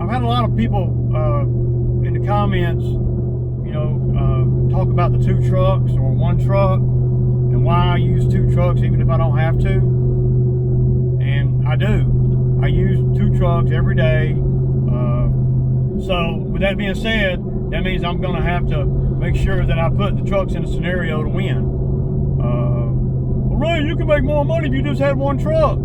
I've had a lot of people in the comments, talk about the 2 trucks or 1 truck and why I use 2 trucks even if I don't have to. And I do. I use 2 trucks every day. So with that being said, that means I'm going to have to make sure that I put the trucks in a scenario to win. Well, Ray, you can make more money if you just had 1 truck.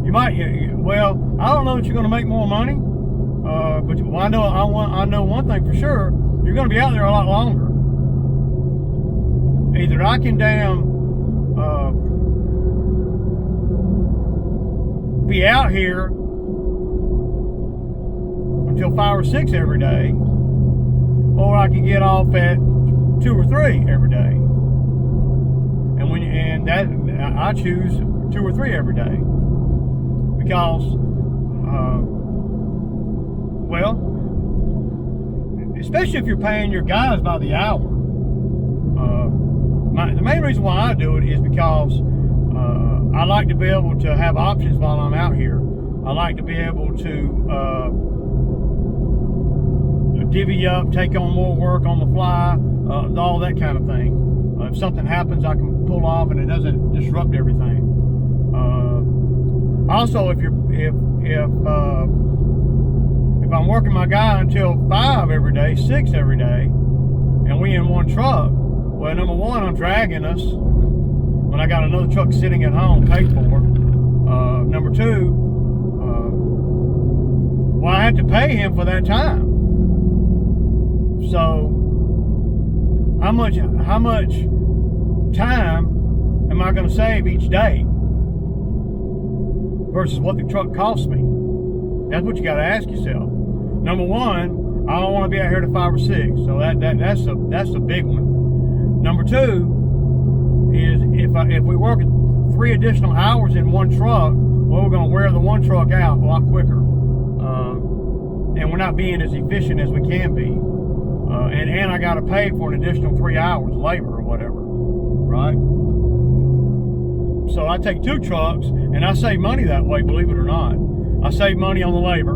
You might. Well, I don't know that you're going to make more money, but I know one thing for sure: you're going to be out there a lot longer. Either I can be out here until 5 or 6 every day, or I can get off at 2 or 3 every day. And that I choose 2 or 3 every day because, especially if you're paying your guys by the hour. The main reason why I do it is because I like to be able to have options while I'm out here. I like to be able to divvy up, take on more work on the fly, all that kind of thing. If something happens, I can pull off and it doesn't disrupt everything. Also, if I'm working my guy until 5 every day, 6 every day, and we in 1 truck, well, number 1, I'm dragging us when I got another truck sitting at home paid for. Number 2, well, I had to pay him for that time. So how much time am I going to save each day versus what the truck costs me? That's what you got to ask yourself. Number 1, I don't want to be out here to 5 or 6, so that's a big one. Number 2 is if we work 3 additional hours in 1 truck, well, we're going to wear the 1 truck out a lot quicker, and we're not being as efficient as we can be. And I got to pay for an additional 3 hours labor or whatever, right? So I take 2 trucks and I save money that way, believe it or not. I save money on the labor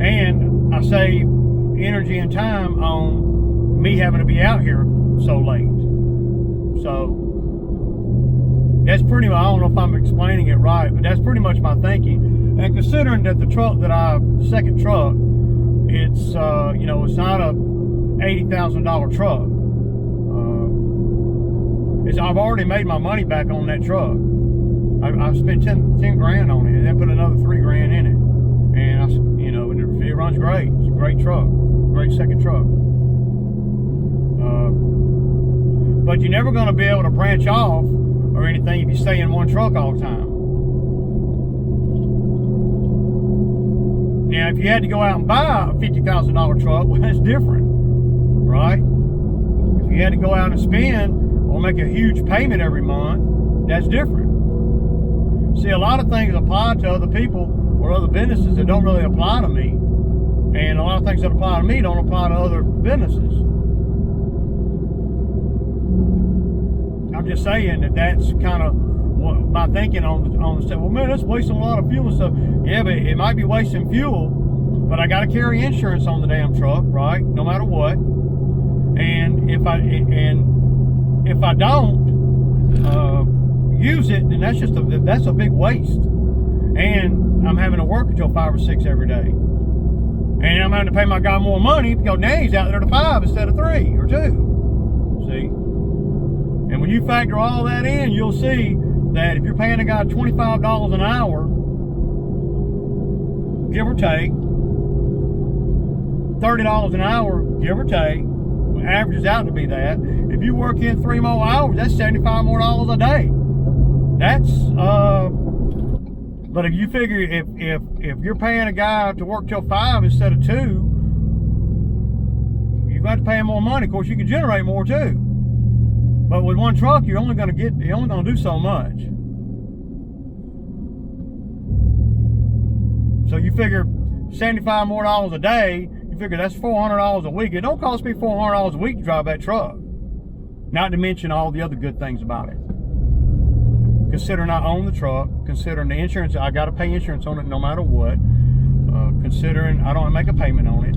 and I save energy and time on me having to be out here so late. So that's pretty much, I don't know if I'm explaining it right, but that's pretty much my thinking. And considering that the truck that second truck, it's it's not a $80,000 truck. I've already made my money back on that truck. I've spent 10 grand on it, and then put another 3 grand in it, and it runs great. It's a great truck, great second truck. But you're never going to be able to branch off or anything if you stay in 1 truck all the time. Now, if you had to go out and buy a $50,000 truck, well, that's different, right? If you had to go out and spend or make a huge payment every month, that's different. See, a lot of things apply to other people or other businesses that don't really apply to me. And a lot of things that apply to me don't apply to other businesses. I'm just saying that's kind of what my thinking on the stuff. Well, man, that's wasting a lot of fuel and stuff. Yeah, but it might be wasting fuel, but I got to carry insurance on the damn truck, right? No matter what. And if I don't use it, then that's a big waste. And I'm having to work until 5 or 6 every day. And I'm having to pay my guy more money because now he's out there to 5 instead of 3 or 2. See? And when you factor all that in, you'll see that if you're paying a guy $25 an hour, give or take, $30 an hour, give or take, averages out to be that. If you work in 3 more hours, that's $75 more a day. That's but if you figure if you're paying a guy to work till 5 instead of 2, you're going to pay him more money. Of course, you can generate more too. But with 1 truck, you're only going to do so much. So you figure $75 more a day, you figure that's $400 a week. It don't cost me $400 a week to drive that truck. Not to mention all the other good things about it. Considering I own the truck, considering the insurance, I got to pay insurance on it no matter what. considering I don't make a payment on it,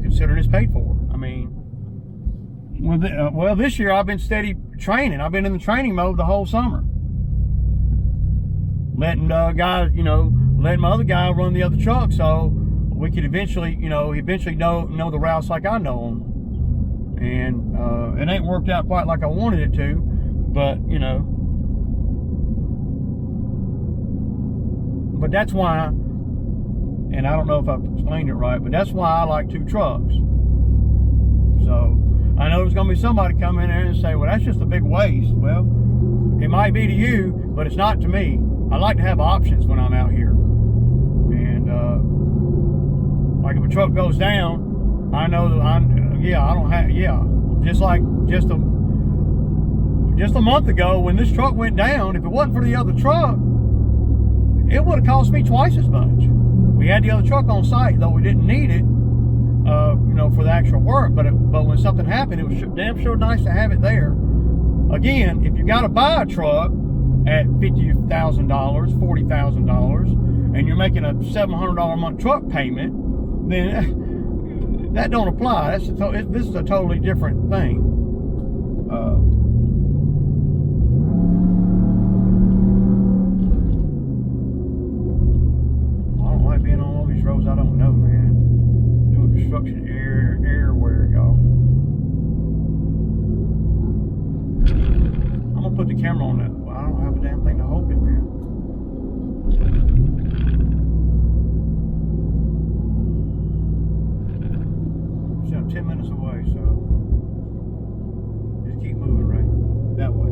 considering it's paid for. I mean, well, this year I've been steady training. I've been in the training mode the whole summer, letting guys, letting my other guy run the other truck, so we could eventually, know the routes like I know them. And it ain't worked out quite like I wanted it to, but but that's why, and I don't know if I've explained it right, but that's why I like 2 trucks. So I know there's going to be somebody come in there and say, well, that's just a big waste. Well, it might be to you, but it's not to me. I like to have options when I'm out here. And like if a truck goes down, I know that I don't have, just like just a month ago when this truck went down, if it wasn't for the other truck, it would have cost me twice as much. We had the other truck on site, though we didn't need it, for the actual work. But when something happened, it was damn sure nice to have it there. Again, if you got to buy a truck at $50,000, $40,000, and you're making a $700 a month truck payment, then that don't apply. This is a totally different thing. I don't like being on all these roads I don't know, man. Doing construction everywhere, y'all. I'm gonna put the camera on that. I don't have a damn thing to hold it, man. I'm 10 minutes away, so just keep moving right that way.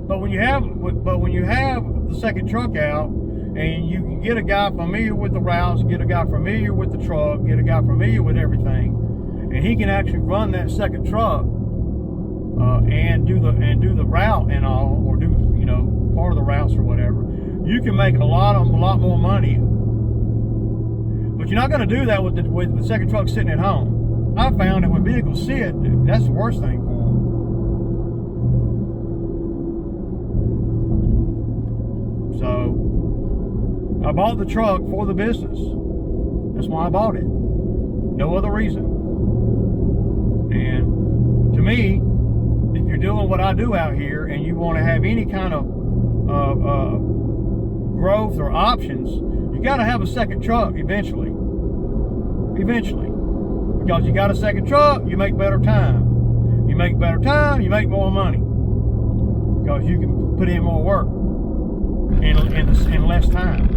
But when you have the second truck out, and you can get a guy familiar with the routes, get a guy familiar with the truck, get a guy familiar with everything, and he can actually run that second truck and do the route and all, or do part of the routes or whatever. You can make a lot more money. But you're not going to do that with the second truck sitting at home. I found that when vehicles sit, that's the worst thing for them. So I bought the truck for the business. That's why I bought it. No other reason. And to me, if you're doing what I do out here and you want to have any kind of growth or options, you got to have a second truck eventually. Because you got a second truck, you make better time. You make better time, you make more money. Because you can put in more work in less time.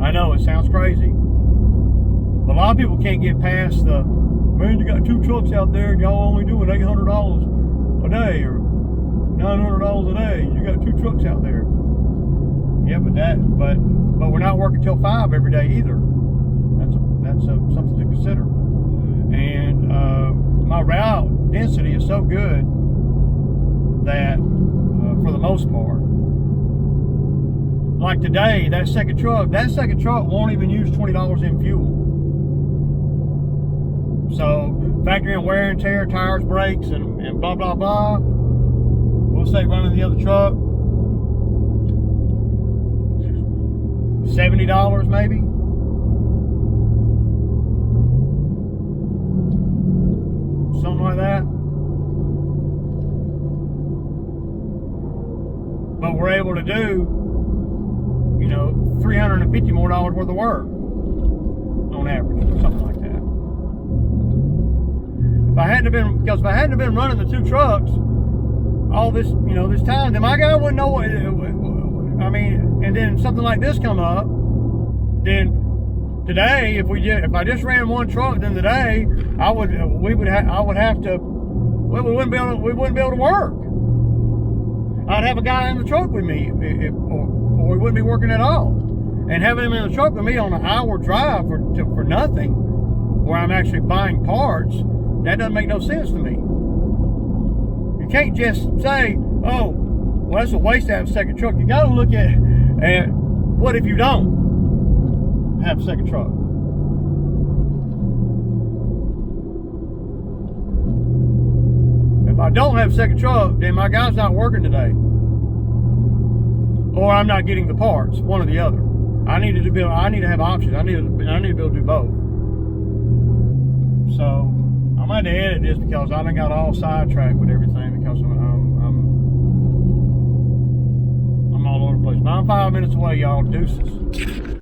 I know it sounds crazy. But a lot of people can't get past the, man, you got 2 trucks out there and y'all only doing $800 a day or $900 a day. You got 2 trucks out there. Yeah, but we're not working till 5 every day either. That's something to consider. And my route density is so good that for the most part, like today, that second truck won't even use $20 in fuel. So factor in wear and tear, tires, brakes, and blah blah blah. We'll say running the other truck, $70 maybe. Something like that. But we're able to do, $350 more worth of work on average, something like that. If I hadn't have been running the 2 trucks all this, this time, then my guy wouldn't know what, and then something like this come up, then today, if I just ran 1 truck, then today we wouldn't be able to work. I'd have a guy in the truck with me, or we wouldn't be working at all. And having him in the truck with me on an hour drive for nothing, where I'm actually buying parts, that doesn't make no sense to me. You can't just say, oh, well, that's a waste to have a second truck. You got to look at what if you don't have a second truck. I don't have a second truck, then my guy's not working today. Or I'm not getting the parts, one or the other. I need to have options. I need to be able to do both. So I'm going to edit this because I done got all sidetracked with everything because I'm all over the place. But I'm 5 minutes away, y'all. Deuces.